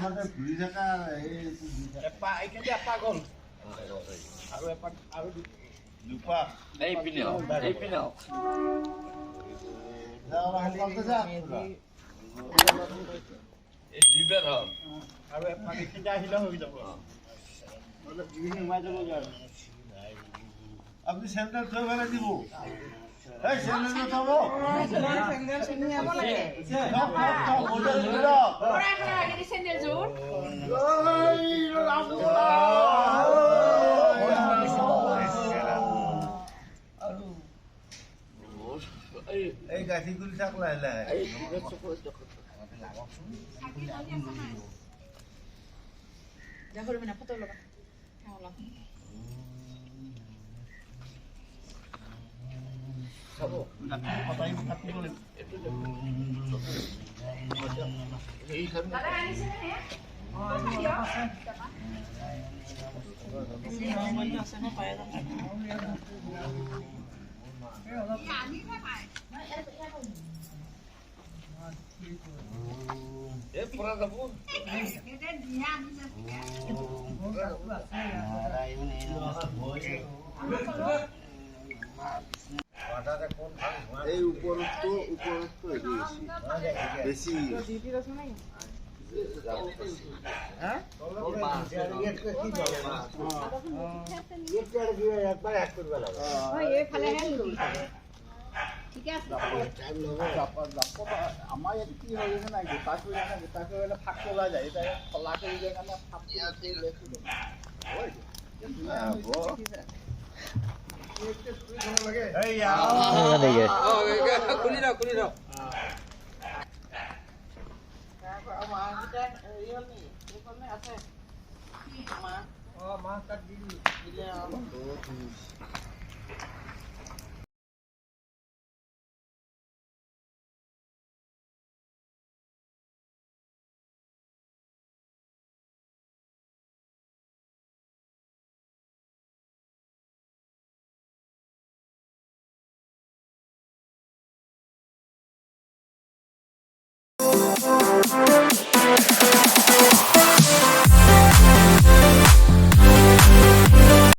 মাজে ঘূৰি থকা পাগল আৰু এপাক আৰু দুপাক এই পিনে এই দুইবাৰ হ'ল আৰু এপাক এইখিনিতে আহিলে হৈ যাব সোমাই যাব আপনি স্যান্ডেল থৈ পেলাই দিব এই স্যান্ডেল নথব চেন্দেল চিনি আব লাগে এই গাঠি গুলি থাক লাহে লাহে দেখো মানে ফটো লগা এই উপরতো বেশি আমাৰ ইয়াত কি হৈ গৈছে নাই গোটা কৰিলে ফাঁক ওলাই যায় এতিয়া খলা কৰি যায় কাৰণে ফাঁক খুলি দাও মাছ কাট দিলে